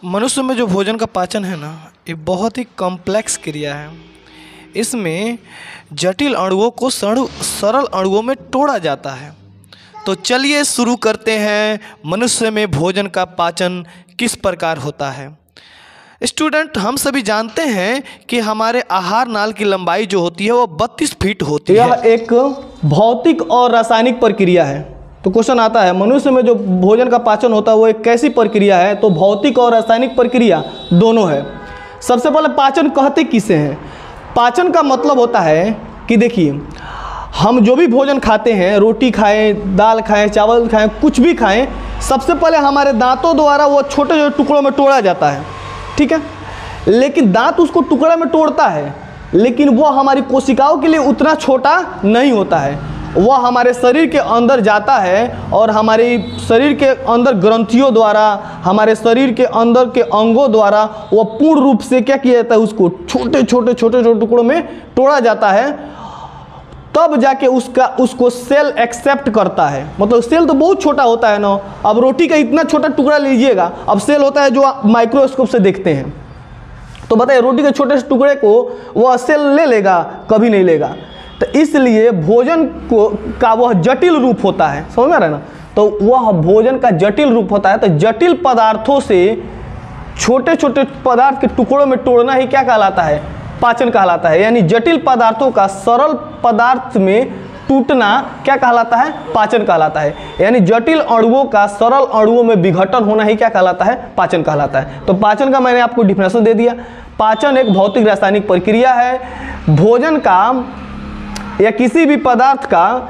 मनुष्य में जो भोजन का पाचन है ना, ये बहुत ही कॉम्प्लेक्स क्रिया है। इसमें जटिल अणुओं को सरल अणुओं में तोड़ा जाता है। तो चलिए शुरू करते हैं, मनुष्य में भोजन का पाचन किस प्रकार होता है। स्टूडेंट, हम सभी जानते हैं कि हमारे आहार नाल की लंबाई जो होती है वो 32 फीट होती है। यह एक भौतिक और रासायनिक प्रक्रिया है। तो क्वेश्चन आता है, मनुष्य में जो भोजन का पाचन होता है वो एक कैसी प्रक्रिया है। तो भौतिक और रासायनिक प्रक्रिया दोनों है। सबसे पहले पाचन कहते किसे हैं। पाचन का मतलब होता है कि देखिए, हम जो भी भोजन खाते हैं, रोटी खाएं, दाल खाएं, चावल खाएं, कुछ भी खाएं, सबसे पहले हमारे दांतों द्वारा वो छोटे छोटे टुकड़ों में तोड़ा जाता है, ठीक है। लेकिन दांत उसको टुकड़े में तोड़ता है, लेकिन वो हमारी कोशिकाओं के लिए उतना छोटा नहीं होता है। वह हमारे शरीर के अंदर जाता है और हमारे शरीर के अंदर ग्रंथियों द्वारा, हमारे शरीर के अंदर के अंगों द्वारा वह पूर्ण रूप से क्या किया जाता है, उसको छोटे छोटे टुकड़ों में तोड़ा जाता है। तब जाके उसको सेल एक्सेप्ट करता है। मतलब सेल तो बहुत छोटा होता है ना। अब रोटी का इतना छोटा टुकड़ा लीजिएगा, अब सेल होता है जो आप माइक्रोस्कोप से देखते हैं। तो बताइए, रोटी के छोटे से टुकड़े को वह सेल ले लेगा? कभी नहीं लेगा। तो इसलिए भोजन का वह जटिल रूप होता है, समझ में आ रहा है ना। तो वह भोजन का जटिल रूप होता है। तो जटिल पदार्थों से छोटे छोटे पदार्थ के टुकड़ों में तोड़ना ही क्या कहलाता है? पाचन कहलाता है। यानी जटिल पदार्थों का सरल पदार्थ में टूटना क्या कहलाता है? पाचन कहलाता है। यानी जटिल अणुओं का सरल अणुओं में विघटन होना ही क्या कहलाता है? पाचन कहलाता है। तो पाचन का मैंने आपको डिफिनेशन दे दिया। पाचन एक भौतिक रासायनिक प्रक्रिया है। भोजन का या किसी भी पदार्थ का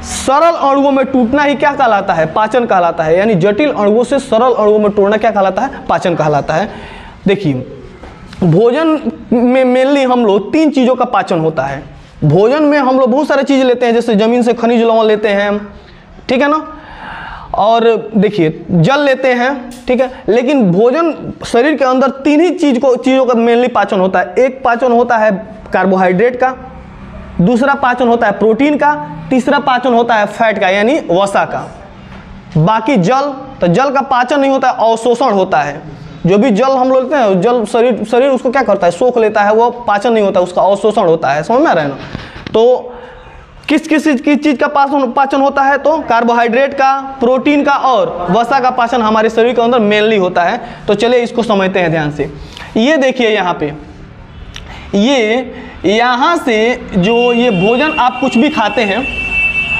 सरल अणुओं में टूटना ही क्या कहलाता है? पाचन कहलाता है। यानी जटिल अणुओं से सरल अणुओं में तोड़ना क्या कहलाता है? पाचन कहलाता है। देखिए, भोजन में मेनली हम लोग 3 चीज़ों का पाचन होता है। भोजन में हम लोग बहुत सारी चीज़ लेते हैं, जैसे ज़मीन से खनिज लवण लेते हैं, ठीक है ना। और देखिए, जल लेते हैं, ठीक है। लेकिन भोजन शरीर के अंदर 3 ही चीज़ों का मेनली पाचन होता है। एक पाचन होता है कार्बोहाइड्रेट का, दूसरा पाचन होता है प्रोटीन का, तीसरा पाचन होता है फैट का यानी वसा का। बाकी जल, तो जल का पाचन नहीं होता है, अवशोषण होता है। जो भी जल हम लोग लेते हैं, जल शरीर उसको क्या करता है? सोख लेता है। वो पाचन नहीं होता, उसका अवशोषण होता है। समझ में आ रहा है ना। तो किस चीज़ का पाचन होता है? तो कार्बोहाइड्रेट का, प्रोटीन का और वसा का पाचन हमारे शरीर के अंदर मेनली होता है। तो चलिए इसको समझते हैं ध्यान से। ये देखिए, यहाँ पे यहाँ से जो ये भोजन आप कुछ भी खाते हैं,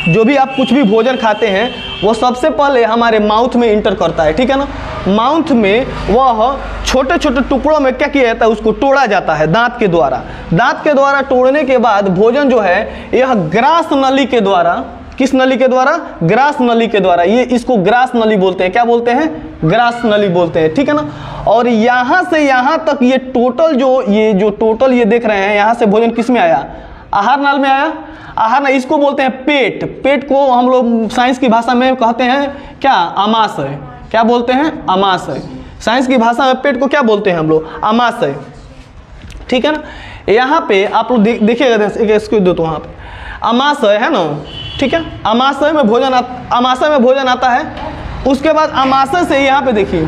जो भी आप कुछ भी भोजन खाते हैं, वो सबसे पहले हमारे माउथ में इंटर करता है, ठीक है ना। माउथ में वह छोटे छोटे टुकड़ों में क्या किया जाता है? उसको तोड़ा जाता है दांत के द्वारा। दांत के द्वारा तोड़ने के बाद भोजन जो है यह ग्रास नली के द्वारा, किस नली के द्वारा? ग्रास नली के द्वारा। ये इसको ग्रास नली बोलते हैं। क्या बोलते हैं? ग्रास नली बोलते हैं, ठीक है ना। और यहाँ से यहाँ तक ये टोटल ये देख रहे हैं, यहाँ से भोजन किस में आया? आहार नाल में आया। आहार नाल, इसको बोलते हैं पेट। पेट को हम लोग साइंस की भाषा में कहते हैं क्या? आमाशय। क्या बोलते हैं? आमाशय। साइंस की भाषा में पेट को क्या बोलते हैं हम लोग? आमाशय, ठीक है ना। यहाँ पे आप लोग देखिएगा, इसको दो तो वहाँ पे आमाशय है ना, ठीक है। आमाशय में भोजन आता है। उसके बाद आमाशय से यहाँ पे देखिए,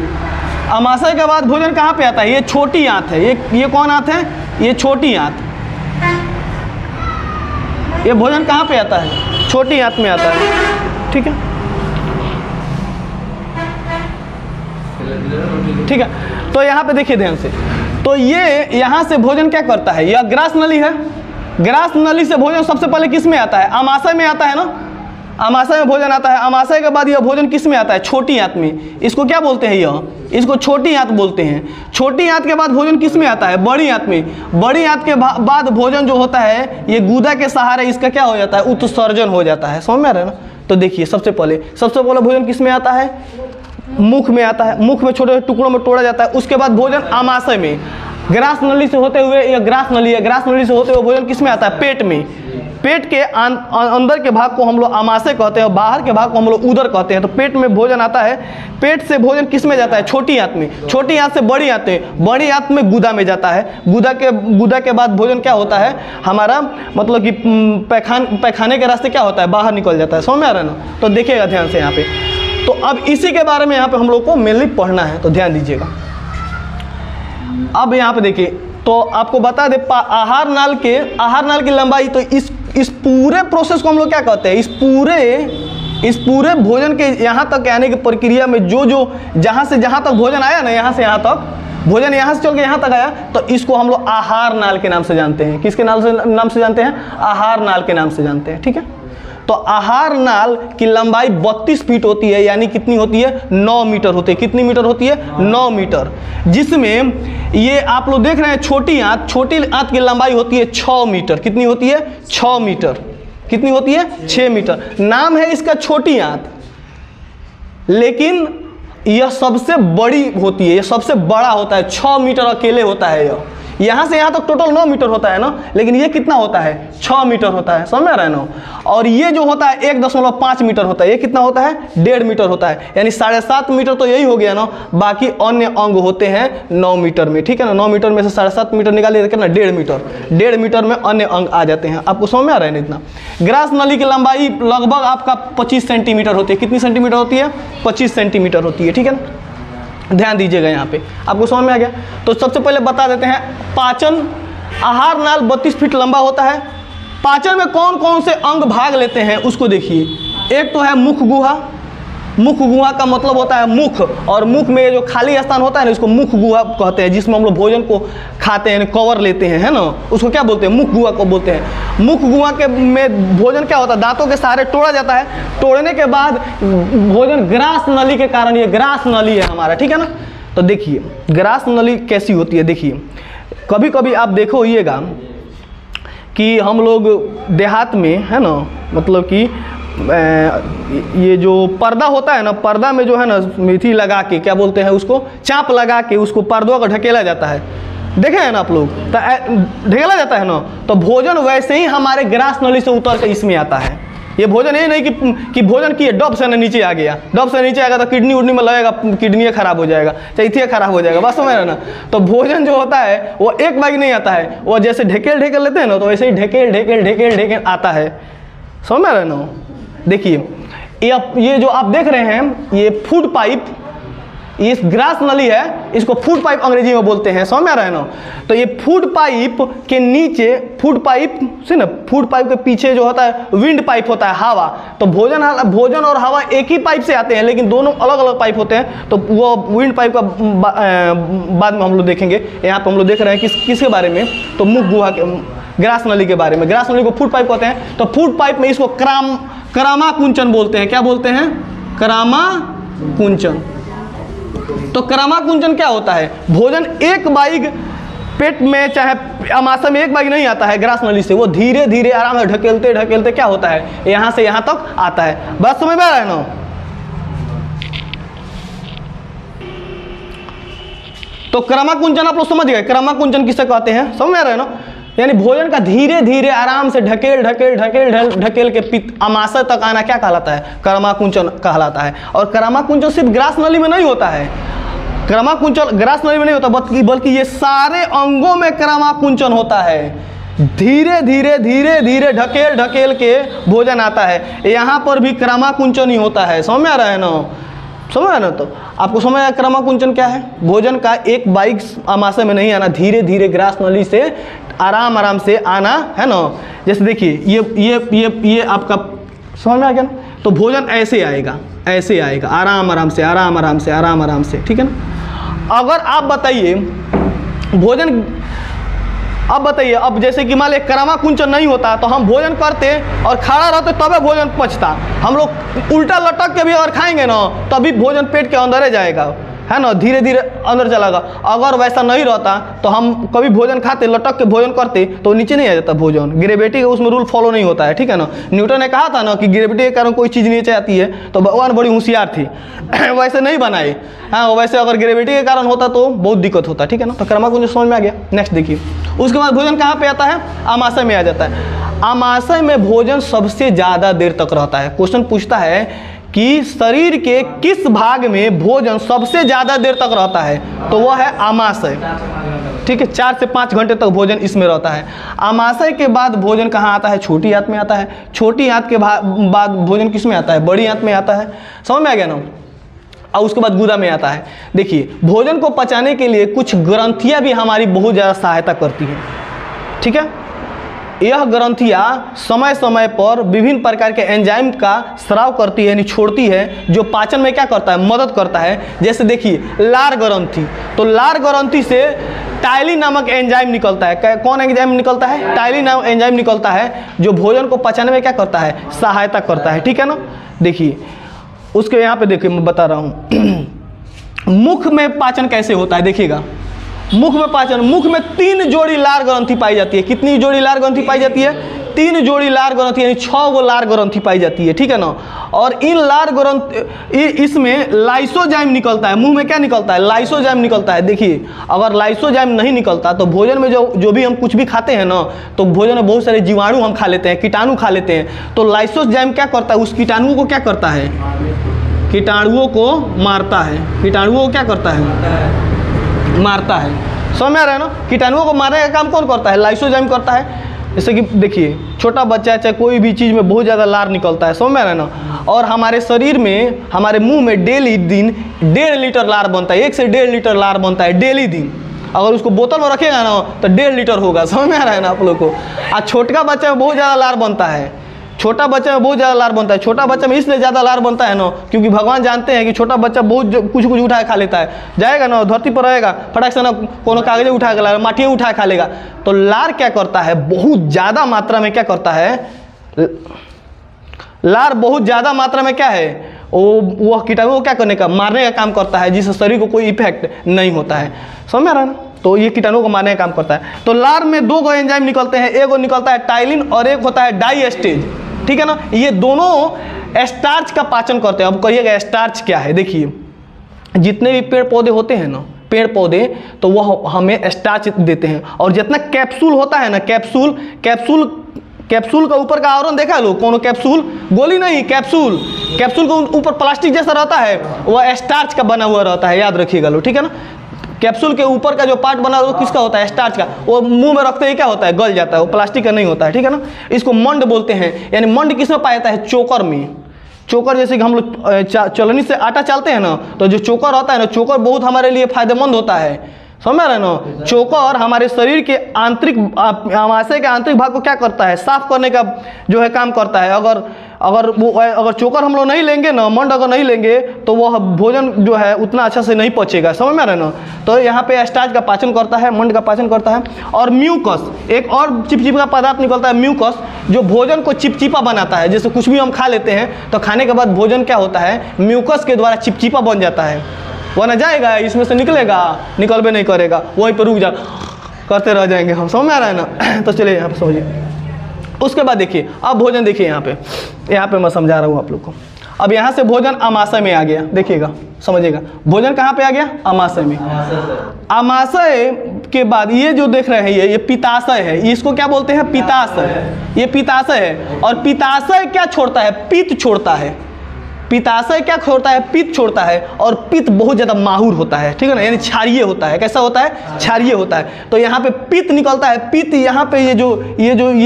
आमाशय के बाद भोजन कहाँ पे आता है? ये छोटी आंत है। ये कौन आंत है? ये छोटी आंत। ये भोजन कहाँ पे आता है? छोटी आंत में आता है, ठीक है, ठीक है। तो यहाँ पे देखिए ध्यान से। तो ये यहाँ से भोजन क्या करता है? यह ग्रास नली है। ग्रास नली से भोजन सबसे पहले किस में आता है? आमाशय में आता है ना। आमाशय में भोजन आता है। आमाशय के बाद यह भोजन किस में आता है? छोटी आंत में। इसको क्या बोलते हैं? इसको छोटी आंत बोलते हैं। छोटी आंत के बाद भोजन किस में आता है? बड़ी आंत में। बड़ी आंत के बाद भोजन जो होता है, ये गुदा के सहारे इसका क्या हो जाता है? उत्सर्जन हो जाता है। समझ में आ रहा है ना। तो देखिए, सबसे पहले भोजन किस में आता है? मुख में आता है। मुख में छोटे टुकड़ों में तोड़ा जाता है। उसके बाद भोजन आमाशय में, ग्रास नली से होते हुए, यह ग्रास नली है, ग्रास नली से होते हुए भोजन किस में आता है? पेट में। पेट के अंदर के भाग को हम लोग आमाशय कहते हैं और बाहर के भाग को हम लोग उदर कहते हैं। तो पेट में भोजन आता है। पेट से भोजन किस में जाता है? छोटी आंत में। छोटी आंत से बड़ी आंत में। बड़ी आंत में गुदा में जाता है। गुदा के बाद भोजन क्या होता है हमारा? मतलब कि पैखाने के रास्ते क्या होता है? बाहर निकल जाता है। समझ में आ रहा है ना। तो देखिएगा ध्यान से यहाँ पे। तो अब इसी के बारे में यहाँ पे हम लोग को मेनली पढ़ना है, तो ध्यान दीजिएगा। अब यहाँ पे देखिए, तो आपको बता दे आहार नाल की लंबाई, तो इस पूरे प्रोसेस को हम लोग क्या कहते हैं, इस पूरे भोजन के यहाँ तक आने की प्रक्रिया में जो जहाँ से जहाँ तक भोजन आया ना, यहाँ से यहाँ तक भोजन यहाँ से चल के यहाँ तक आया, तो इसको हम लोग आहार नाल के नाम से जानते हैं। किसके नाम से जानते हैं? आहार नाल के नाम से जानते हैं। ठीक है, तो आहार नाल की लंबाई 32 फीट होती है, यानी कितनी होती है? 9 मीटर होती है। कितनी मीटर होती है? 9 मीटर। जिसमें ये आप लोग देख रहे हैं छोटी आंत की लंबाई होती है 6 मीटर। कितनी होती है? 6 मीटर। कितनी होती है? 6 मीटर। नाम है इसका छोटी आंत, लेकिन यह सबसे बड़ी होती है, यह सबसे बड़ा होता है। 6 मीटर अकेले होता है यह। यहाँ से यहाँ तक टोटल 9 मीटर होता है ना, लेकिन ये कितना होता है? 6 मीटर होता है। समझ रहे हैं ना? और ये जो होता है 1.5 मीटर होता है। ये कितना होता है? 1.5 मीटर होता है, यानी 7.5 मीटर तो यही हो गया ना। बाकी अन्य अंग होते हैं 9 मीटर में। ठीक है ना, 9 मीटर में से 7.5 मीटर निकालिए कितना? 1.5 मीटर। 1.5 मीटर में अन्य अंग आ जाते हैं। आपको समझ में आ रहा है ना इतना? ग्रास नली की लंबाई लगभग आपका 25 सेंटीमीटर होती है। कितनी सेंटीमीटर होती है? 25 सेंटीमीटर होती है। ठीक है ना, ध्यान दीजिएगा यहाँ पे, आपको समझ में आ गया। तो सबसे पहले बता देते हैं पाचन। आहार नाल 32 फीट लंबा होता है। पाचन में कौन कौन से अंग भाग लेते हैं उसको देखिए। एक तो है मुख गुहा। मुख गुहा का मतलब होता है मुख, और मुख में जो खाली स्थान होता है ना, इसको मुख गुहा कहते हैं, जिसमें हम लोग भोजन को खाते हैं, कवर लेते हैं, है ना, उसको क्या बोलते हैं? मुख गुहा को बोलते हैं। मुख गुहा के में भोजन क्या होता है? दांतों के सहारे तोड़ा जाता है। तोड़ने के बाद भोजन ग्रास नली के कारण, ये ग्रास नली है हमारा। ठीक है ना, तो देखिए ग्रास नली कैसी होती है। देखिए कभी कभी आप देखोइएगा कि हम लोग देहात में, है ना, मतलब कि ये जो पर्दा होता है ना, पर्दा में जो है ना मेथी लगा के, क्या बोलते हैं उसको? चाँप लगा के उसको पर्दों को ढकेला जाता है। देखे हैं ना आप लोग? तो ढकेला जाता है ना, तो भोजन वैसे ही हमारे ग्रास नली से उतर के इसमें आता है। ये भोजन ये नहीं कि भोजन किए डब से ना नीचे आ गया, डब से नीचे आएगा तो किडनी उडनी में लगेगा, किडनी खराब हो जाएगा, चैथिया खराब हो जाएगा। बस समझ रहे ना? तो भोजन जो होता है वो एक बार नहीं आता है, वो जैसे ढकेल लेते हैं ना, तो वैसे ही ढकेल आता है। समझ रहे ना? देखिए ये जो आप देख रहे हैं, ये फूड पाइप, ये ग्रास नली है, इसको फूड पाइप अंग्रेजी में बोलते हैं। समझ में आ रहा है ना? तो ये फूड पाइप के नीचे, फूड पाइप से ना, फूड पाइप के पीछे जो होता है विंड पाइप होता है, हवा। तो भोजन और हवा एक ही पाइप से आते हैं, लेकिन दोनों अलग अलग पाइप होते हैं। तो वो विंड पाइप का बाद में हम लोग देखेंगे। यहाँ पर हम लोग देख रहे हैं किसके बारे में? तो मुख गुहा के, ग्रास नली के बारे में। ग्रास नली को फूड पाइप कहते हैं। तो फूड पाइप में इसको करामा कुंचन बोलते हैं। क्या बोलते हैं? करामा कुंचन। तो करामा कुंचन क्या होता है? भोजन एक बाइग पेट में, चाहे अमाशय में एक बाइग नहीं आता है ग्रास नली से, वो धीरे धीरे आराम से ढकेलते क्या होता है? यहाँ से यहाँ तक आता है। बात समझ में आ रहा है ना? तो करामा कुंचन आप लोग समझ गए। करामा कुंचन किसे कहते हैं? समझ में आ रहा है ना? यानी भोजन का धीरे धीरे आराम से ढकेल के अमाशय तक आना क्या कहलाता है? करामा कुंचन कहलाता है। और करामा कुंचन सिर्फ ग्रास नली में नहीं होता है। करामा कुंचन ग्रास नली में नहीं होता, बल्कि ये सारे अंगों में करामा कुंचन होता है। धीरे धीरे ढकेल के भोजन आता है। यहाँ पर भी करामा कुंचन ही होता है। समझ में आ रहा है ना? समझ रहे ना? तो आपको समझ आया करामा कुंचन क्या है? भोजन का एक बाइक अमाशय में नहीं आना, धीरे धीरे ग्रास नली से आराम से आना, है ना? जैसे देखिए ये आपका समझ में आ गया ना? तो भोजन ऐसे आएगा आराम से। ठीक है ना? अगर आप बताइए भोजन, अब बताइए, अब जैसे कि मान लीजिए करामा कुंचन नहीं होता तो हम भोजन करते और खड़ा रहते तबे भोजन पचता। हम लोग उल्टा लटक के भी अगर खाएंगे ना, तभी भोजन पेट के अंदर जाएगा, है ना? धीरे धीरे अंदर चलागा। अगर वैसा नहीं रहता तो हम कभी भोजन खाते, लटक के भोजन करते तो नीचे नहीं आ जाता भोजन। ग्रेविटी का उसमें रूल फॉलो नहीं होता है। ठीक है ना? न्यूटन ने कहा था ना कि ग्रेविटी के कारण कोई चीज़ नीचे आती है, तो भगवान बड़ी होशियार थी वैसे नहीं बनाए। हाँ, वैसे अगर ग्रेविटी के कारण होता तो बहुत दिक्कत होता। ठीक है ना? तो कर्मा कुंज समझ में आ गया। नेक्स्ट देखिए, उसके बाद भोजन कहाँ पे आता है? आमाशय में आ जाता है। आमाशय में भोजन सबसे ज़्यादा देर तक रहता है। क्वेश्चन पूछता है कि शरीर के किस भाग में भोजन सबसे ज़्यादा देर तक रहता है, तो वह है आमाशय। ठीक है, 4 से 5 घंटे तक भोजन इसमें रहता है। आमाशय के बाद भोजन कहाँ आता है? छोटी आंत में आता है। छोटी आंत के बाद भोजन किस में आता है? बड़ी आंत में आता है। समझ में आ गया ना? और उसके बाद गुदा में आता है। देखिए, भोजन को पचाने के लिए कुछ ग्रंथियां भी हमारी बहुत ज़्यादा सहायता करती हैं, ठीक है। यह ग्रंथियां समय समय पर विभिन्न प्रकार के एंजाइम का स्राव करती है, यानी छोड़ती है, जो पाचन में क्या करता है, मदद करता है। जैसे देखिए, लार ग्रंथि, तो लार ग्रंथि से टाइलिन नामक एंजाइम निकलता है। कौन एंजाइम निकलता है? टाइलिन नामक एंजाइम निकलता है, जो भोजन को पचाने में क्या करता है, सहायता करता है, ठीक है ना। देखिए, उसके यहाँ पे देखिए मैं बता रहा हूँ मुख में पाचन कैसे होता है। देखिएगा, मुख में पाचन, मुख में 3 जोड़ी लार ग्रंथि पाई जाती है। कितनी जोड़ी लार ग्रंथि पाई जाती है? 3 जोड़ी लार ग्रंथि, यानी 6 गो लार ग्रंथि पाई जाती है, ठीक है ना। और इन लार ग्रंथि, इसमें लाइसोजाइम निकलता है। मुंह में क्या निकलता है? लाइसोजाइम निकलता है। देखिए, अगर लाइसोजाइम नहीं निकलता तो भोजन में जो भी हम कुछ भी खाते हैं ना, तो भोजन में बहुत सारे जीवाणु हम खा लेते हैं, कीटाणु खा लेते हैं। तो लाइसोजाइम क्या करता है? उस कीटाणुओं को क्या करता है? कीटाणुओं को मारता है। कीटाणुओं को क्या करता है? मारता है। समझ में आ रहा है ना। कीटाणुओं को मारने का काम कौन करता है? लाइसोजाइम करता है। जैसे कि देखिए, छोटा बच्चा चाहे कोई भी चीज़ में बहुत ज़्यादा लार निकलता है, समझ में आ रहा है ना। और हमारे शरीर में, हमारे मुंह में डेली दिन 1.5 लीटर लार बनता है। 1 से 1.5 लीटर लार बनता है डेली दिन। अगर उसको बोतल में रखेगा ना तो 1.5 लीटर होगा। समझ में आ रहा है ना आप लोग को। और छोटा बच्चा में बहुत ज़्यादा लार बनता है। छोटा बच्चा में बहुत ज़्यादा लार बनता है। छोटा बच्चा में इसलिए ज़्यादा लार बनता है ना, क्योंकि भगवान जानते हैं कि छोटा बच्चा बहुत कुछ उठा खा लेता है। जाएगा ना, धरती पर रहेगा, फटाक से ना कोनो कागज उठा के लाएगा, माटिया उठा खा लेगा। तो लार क्या करता है? बहुत ज़्यादा मात्रा में क्या करता है? लार बहुत ज़्यादा मात्रा में क्या है, वो कीटाणु को क्या करने का, मारने का काम करता है, जिससे शरीर को कोई इफेक्ट नहीं होता है। समझ में आ रहा है ना। तो ये कीटाणु को मारने का काम करता है। तो लार में 2 गो एंजाइम निकलते हैं, एक निकलता है टाइलिन और एक होता है डाइएस्टेज, ठीक है ना। ये दोनों स्टार्च का पाचन करते हैं। अब कहिएगा स्टार्च क्या है। देखिए, जितने भी पेड़ पौधे होते हैं ना, पेड़ पौधे, तो वह हमें स्टार्च देते हैं। और जितना कैप्सूल होता है ना, कैप्सूल का ऊपर का आवरण देखा लो, कौन कैप्सूल, गोली नहीं, कैप्सूल के ऊपर प्लास्टिक जैसा रहता है, वह स्टार्च का बना हुआ रहता है, याद रखिएगा लो, ठीक है ना। कैप्सूल के ऊपर का जो पार्ट बना वो किसका होता है? स्टार्च का। वो मुंह में रखते ही क्या होता है? गल जाता है, वो प्लास्टिक का नहीं होता है, ठीक है ना। इसको मंड बोलते हैं। यानी मंड किस में पाया जाता है? चोकर में। चोकर, जैसे कि हम लोग चलनी से आटा चालते हैं ना, तो जो चोकर होता है ना, चोकर बहुत हमारे लिए फायदेमंद होता है। समझ रहे ना। चोकर हमारे शरीर के आंतरिक, आमाशय के आंतरिक भाग को क्या करता है? साफ करने का जो है काम करता है। अगर चोकर हम लोग नहीं लेंगे ना, मंड अगर नहीं लेंगे, तो वह भोजन जो है उतना अच्छा से नहीं पचेगा। समझ में आ रहा है ना। तो यहाँ पे स्टार्च का पाचन करता है, मंड का पाचन करता है। और म्यूकस, एक और चिपचिपा पदार्थ निकलता है म्यूकस, जो भोजन को चिपचिपा बनाता है। जैसे कुछ भी हम खा लेते हैं तो खाने के बाद भोजन क्या होता है? म्यूकस के द्वारा चिपचिपा बन जाता है। वह ना जाएगा, इसमें से निकलेगा, निकलबे नहीं करेगा, वहीं पर रुक जा करते रह जाएंगे हम। समझ में आ रहा है ना। तो चलिए यहाँ पे समझिए। उसके बाद देखिए, अब भोजन देखिए, यहाँ पे मैं समझा रहा हूँ आप लोग को। अब यहाँ से भोजन आमाशय में आ गया। देखिएगा, समझिएगा, भोजन कहाँ पे आ गया? आमाशय में। आमाशय के बाद ये जो देख रहे हैं, ये पित्ताशय है। इसको क्या बोलते हैं? पित्ताशय। ये पित्ताशय है। और पित्ताशय क्या छोड़ता है? पित्त छोड़ता है। पित्ताशय क्या छोड़ता है? पित्त छोड़ता है। और पित्त बहुत ज़्यादा माहुर होता है, ठीक है ना, यानी क्षारीय होता है। कैसा होता है? क्षारीय होता है। तो यहाँ पे पित्त निकलता है। पित्त यहाँ पे ये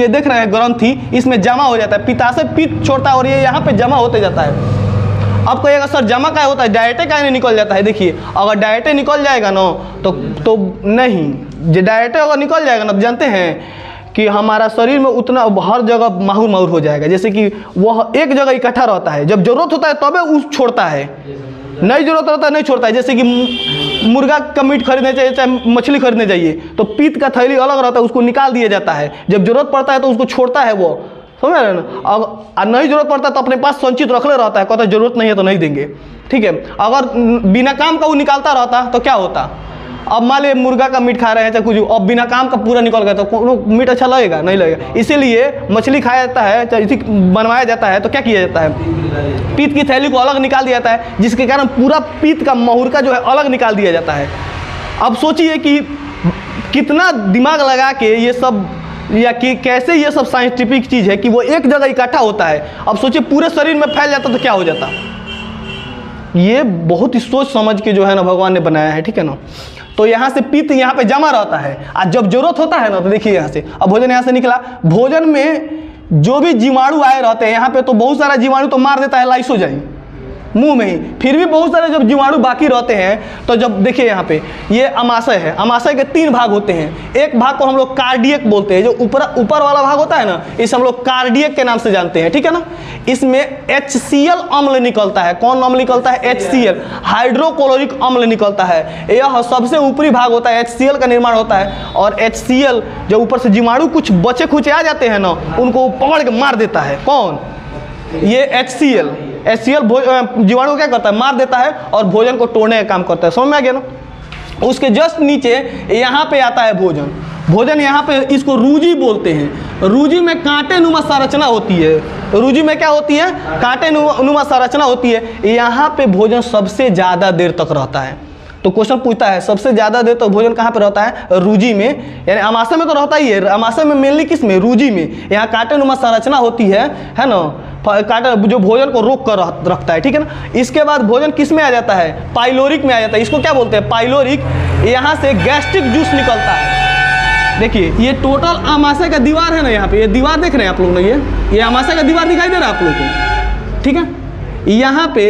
देख रहे हैं ग्रंथि, इसमें जमा हो जाता है। पित्ताशय पित्त छोड़ता है और ये यहाँ पे जमा होते जाता है। अब कहिएगा सर जमा क्या होता है? डायरेक्टे का निकल जाता है। देखिए, अगर डायरेक्टे निकल जाएगा ना तो नहीं, जो डायरेक्टे अगर निकल जाएगा ना, तो जानते हैं कि हमारा शरीर में उतना हर जगह माहुर हो जाएगा। जैसे कि वह एक जगह इकट्ठा रहता है, जब जरूरत होता है तबे उस छोड़ता है, नहीं जरूरत रहता है नहीं छोड़ता है। जैसे कि मुर्गा का मीट खरीदने चाहिए, चाहे मछली खरीदने जाइए, तो पित्त का थैली अलग रहता है, उसको निकाल दिया जाता है। जब जरूरत पड़ता है तो उसको छोड़ता है वो। समझ रहे हैं ना। अब नहीं जरूरत पड़ता है तो अपने पास संचित रखले रहता है, कहता है जरूरत नहीं है तो नहीं देंगे, ठीक है। अगर बिना काम का वो निकालता रहता तो क्या होता? अब मान लीजिए मुर्गा का मीट खा रहे हैं चाहे कुछ, अब बिना काम का पूरा निकल गया तो मीट अच्छा लगेगा? नहीं लगेगा। इसीलिए मछली खाया जाता है, चाहे इसी बनवाया जाता है, तो क्या किया जाता है? पित्त की थैली को अलग निकाल दिया जाता है, जिसके कारण पूरा पित्त का महूर का जो है अलग निकाल दिया जाता है। अब सोचिए कि कितना दिमाग लगा के ये सब, या कि कैसे ये सब साइंटिफिक चीज़ है कि वो एक जगह इकट्ठा होता है। अब सोचिए पूरे शरीर में फैल जाता तो क्या हो जाता। ये बहुत ही सोच समझ के जो है ना भगवान ने बनाया है, ठीक है ना। तो यहाँ से पित्त यहाँ पे जमा रहता है, और जब जरूरत होता है ना तो देखिए यहाँ से, अब भोजन यहाँ से निकला, भोजन में जो भी जीवाणु आए रहते हैं यहाँ पे, तो बहुत सारा जीवाणु तो मार देता है लाइसोजाइम। मुंह में ही। फिर भी बहुत सारे जब जीवाणु बाकी रहते हैं तो जब देखिए यहाँ पे ये अमाशय है, अमाशय के 3 भाग होते हैं। एक भाग को हम लोग कार्डियक बोलते हैं, जो ऊपर वाला भाग होता है ना, इसे हम लोग कार्डियक के नाम से जानते हैं, ठीक है ना। इसमें HCl अम्ल निकलता है। कौन अम्ल निकलता है? HCl, हाइड्रोक्लोरिक अम्ल निकलता है। यह सबसे ऊपरी भाग होता है, HCl का निर्माण होता है। और HCl जब ऊपर से जीवाणु कुछ बचे खुचे आ जाते हैं ना, उनको पकड़ के मार देता है। कौन? ये HCl जीवाणु क्या करता है? मार देता है और भोजन को तोड़ने का काम करता है। समझ में आ गया ना। उसके जस्ट नीचे यहाँ पे आता है भोजन। भोजन यहाँ पे, इसको रूजी बोलते हैं। रूजी में कांटे नुमा संरचना होती है। रूजी में क्या होती है? कांटे नुमा संरचना होती है। यहाँ पे भोजन सबसे ज़्यादा देर तक रहता है। तो क्वेश्चन पूछता है सबसे ज़्यादा देर तक भोजन कहाँ पे रहता है? रूजी में, यानी अमाशय में तो रहता ही है। अमाशय में मेनली किस में? रूजी में। यहाँ कांटे नुमा संरचना होती है ना, कांटा जो भोजन को रोक कर रखता है, ठीक है ना। इसके बाद भोजन किस में आ जाता है? पाइलोरिक में आ जाता है। इसको क्या बोलते हैं? पाइलोरिक। यहाँ से गैस्ट्रिक जूस निकलता है। देखिए ये टोटल अमाशय का दीवार है ना, यहाँ पे ये दीवार देख रहे हैं आप लोग ना, ये अमाशय का दीवार दिखाई दे रहा है आप लोग को, ठीक है। यहाँ पे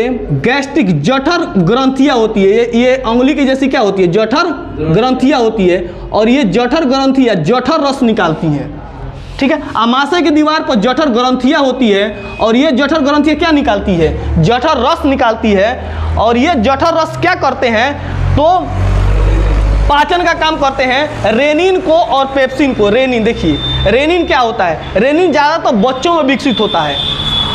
गैस्ट्रिक जठर ग्रंथियाँ होती है। ये अंगुली की जैसी क्या होती है? जठर ग्रंथियाँ होती है। और ये जठर ग्रंथियाँ जठर रस निकालती हैं, ठीक है। अमाशय की दीवार पर जठर ग्रंथियाँ होती है और ये जठर ग्रंथियाँ क्या निकालती है? जठर रस निकालती है। और ये जठर रस क्या करते हैं? तो पाचन का काम करते हैं रेनिन को और पेप्सिन को। रेनिन, देखिए रेनिन क्या होता है? रेनिन ज़्यादातर बच्चों में विकसित होता है।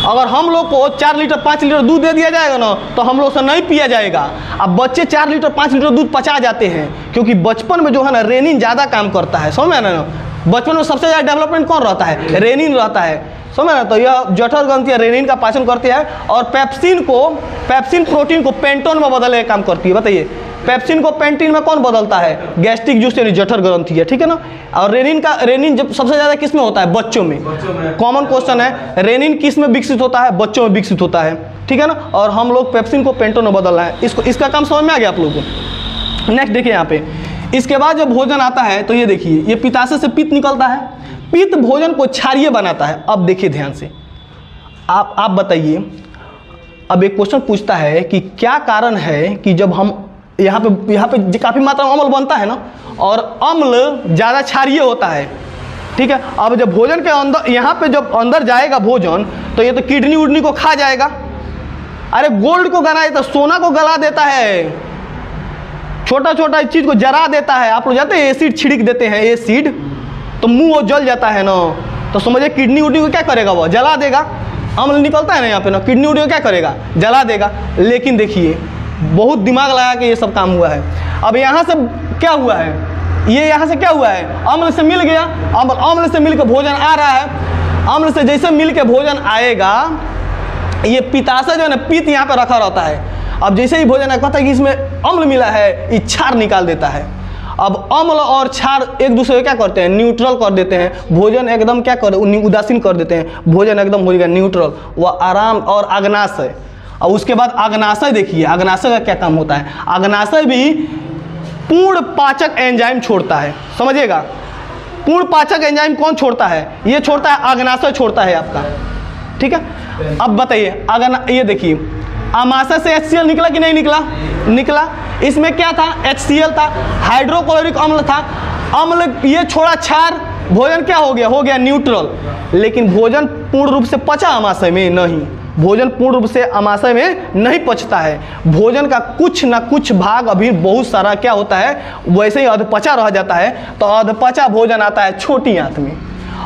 अगर हम लोग को 4 लीटर 5 लीटर दूध दे दिया जाएगा ना, तो हम लोग से नहीं पिया जाएगा। अब बच्चे 4 लीटर 5 लीटर दूध पचा जाते हैं, क्योंकि बचपन में जो है ना रेनिन ज़्यादा काम करता है। समझ में ना, बचपन में सबसे ज़्यादा डेवलपमेंट कौन रहता है? रेनिन रहता है। समझ में ना। तो यह जठर ग्रंथि रेनिन का पाचन करती है। और पेप्सिन प्रोटीन को पेंटोन में बदलने का काम करती है। बताइए पेप्सिन को पेंटिन में कौन बदलता है? गैस्ट्रिक जूस यानी जठर ग्रंथि है, ठीक है ना। और रेनिन जब सबसे ज़्यादा किस में होता है? बच्चों में। कॉमन क्वेश्चन है, रेनिन किस में विकसित होता है? बच्चों में विकसित होता है, ठीक है ना। और हम लोग पेप्सिन को पेंटोन में बदल रहे हैं। इसका काम समझ में आ गया आप लोगों को। नेक्स्ट देखिए यहाँ पे, इसके बाद जब भोजन आता है तो ये देखिए ये पित्ताशय से पित्त निकलता है। पित्त भोजन को क्षारीय बनाता है। अब देखिए ध्यान से, आप बताइए। अब एक क्वेश्चन पूछता है कि क्या कारण है कि जब हम यहाँ पे काफ़ी मात्रा में अम्ल बनता है ना, और अम्ल ज़्यादा क्षारीय होता है, ठीक है। अब जब भोजन के अंदर, यहाँ पे जब अंदर जाएगा भोजन, तो ये तो किडनी उडनी को खा जाएगा। अरे गोल्ड को गला देता, सोना को गला देता है, छोटा छोटा चीज़ को जला देता है। आप लोग जाते हैं एसिड छिड़क देते हैं, एसिड तो मुंह जल जाता है ना, तो समझिए किडनी उडनी को क्या करेगा? वो जला देगा। अम्ल निकलता है ना यहाँ पे ना, किडनी उडनी को क्या करेगा? जला देगा। लेकिन देखिए बहुत दिमाग लगा के ये सब काम हुआ है। अब यहाँ से क्या हुआ है? ये यहाँ से क्या हुआ है? अम्ल से मिल गया। अम्ल से मिल के भोजन आ रहा है। अम्ल से जैसे मिल के भोजन आएगा, ये पित्ताशय जो है ना, पित्त यहाँ पे रखा रहता है। अब जैसे ही भोजन कहता है कि इसमें अम्ल मिला है, ये क्षार निकाल देता है। अब अम्ल और क्षार एक दूसरे को क्या करते हैं? न्यूट्रल कर देते हैं। भोजन एकदम क्या कर, उदासीन कर देते हैं। भोजन एकदम हो जाएगा न्यूट्रल, वह आराम। और अग्नाशय, और उसके बाद अग्नाशय देखिए, अग्नाशय का क्या काम होता है? अग्नाशय भी पूर्ण पाचक एंजाइम छोड़ता है। समझिएगा, पूर्ण पाचक एंजाइम कौन छोड़ता है? ये छोड़ता है, अग्नाशय छोड़ता है आपका, ठीक है। अब बताइए ये देखिए अमाशय से HCl निकला कि नहीं निकला? निकला। इसमें क्या था? HCl था, हाइड्रोक्लोरिक अम्ल था। अम्ल ये छोड़ा क्षार, भोजन क्या हो गया? हो गया न्यूट्रल। लेकिन भोजन पूर्ण रूप से पचा अमाशय में नहीं। भोजन पूर्ण रूप से अमाशय में नहीं पचता है। भोजन का कुछ ना कुछ भाग अभी बहुत सारा क्या होता है, वैसे ही अधपचा रह जाता है। तो अधपचा भोजन आता है छोटी आंत में।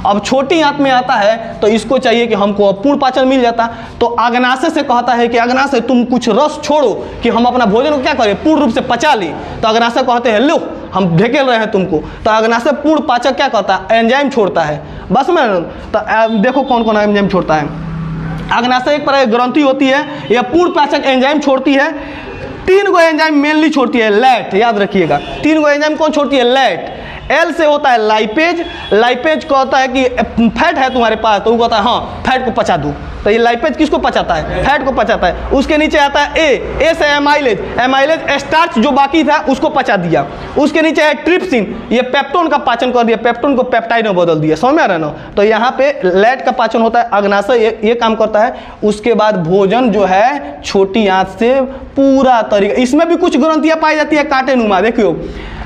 अब छोटी आंत में आता है तो इसको चाहिए कि हमको पूर्ण पाचन मिल जाता। तो अग्नाशय से कहता है कि अग्नाशय तुम कुछ रस छोड़ो कि हम अपना भोजन को क्या करें? पूर्ण रूप से पचा लें। तो अग्नाशय कहते हैं लो हम ढकेल रहे हैं तुमको। तो अग्नाशय पूर्ण पाचक क्या करता है? एंजाइम छोड़ता है। बस में तो देखो कौन कौन एंजाइम छोड़ता है। अग्नाशय एक प्रकार की ग्रंथि होती है, यह पूर्ण पाचक एंजाइम छोड़ती है। 3 गो एंजाइम मेनली छोड़ती है। लैट, याद रखिएगा 3 गो एंजाइम कौन छोड़ती है? लैट। एल से होता है लाइपेज। लाइपेज कहता है कि फैट है तुम्हारे पास, तो वो कहता है हाँ फैट को पचा दो। तो ये लाइपेज किसको पचाता है? फैट को पचाता है। उसके नीचे आता है ए से एमाइलेज, एमाइलेज स्टार्च जो बाकी था उसको पचा दिया। उसके नीचे है ट्रिप्सिन, ये पेप्टोन का पाचन कर दिया, पेप्टोन को पेप्टाइड में बदल दिया। समझ में आ रहा है ना? तो यहाँ पे लैट का पाचन होता है, अग्नाशय ये काम करता है। उसके बाद भोजन जो है छोटी आंत से पूरा तरीका, इसमें भी कुछ ग्रंथियाँ पाई जाती है कांटे नुमा।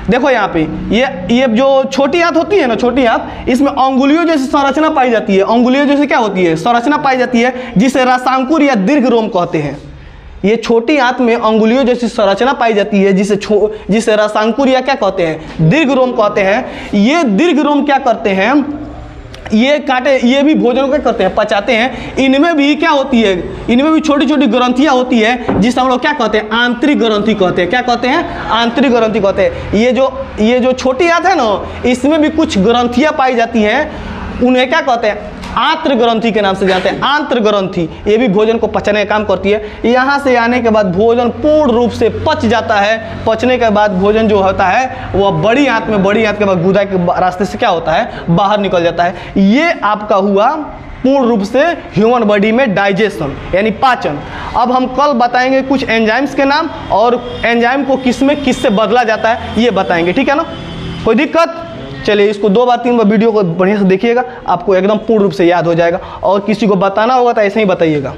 देखो यहाँ पे ये जो छोटी आंत होती है ना, छोटी आंत, इसमें अंगुलियों जैसी संरचना पाई जाती है। अंगुलियों जैसी क्या होती है? संरचना पाई जाती है, जिसे रसांकुर या दीर्घ रोम कहते हैं। ये छोटी आंत में अंगुलियों जैसी संरचना पाई जाती है, जिसे रसांकुर या क्या कहते हैं? दीर्घ रोम कहते हैं। ये दीर्घ रोम क्या करते हैं? ये कांटे, ये भी भोजन को क्या करते हैं? पचाते हैं। इनमें भी क्या होती है? इनमें भी छोटी छोटी ग्रंथियां होती है, जिसे हम लोग क्या कहते हैं? आंतरिक ग्रंथि कहते हैं। क्या कहते हैं? आंतरिक ग्रंथि कहते हैं। ये जो छोटी आंत है ना, इसमें भी कुछ ग्रंथियां पाई जाती हैं, उन्हें क्या कहते हैं? आंत्र ग्रंथि के नाम से जानते हैं। आंत्र ग्रंथि ये भी भोजन को पचाने का काम करती है। यहाँ से आने के बाद भोजन पूर्ण रूप से पच जाता है। पचने के बाद भोजन जो होता है वह बड़ी आंत में, बड़ी आंत के बाद गुदा के रास्ते से क्या होता है? बाहर निकल जाता है। ये आपका हुआ पूर्ण रूप से ह्यूमन बॉडी में डाइजेशन यानी पाचन। अब हम कल बताएंगे कुछ एंजाइम्स के नाम, और एंजाइम को किससे बदला जाता है ये बताएंगे। ठीक है ना? कोई दिक्कत? चलिए, इसको 2 बार 3 बार वीडियो को बढ़िया से देखिएगा, आपको एकदम पूर्ण रूप से याद हो जाएगा। और किसी को बताना होगा तो ऐसे ही बताइएगा।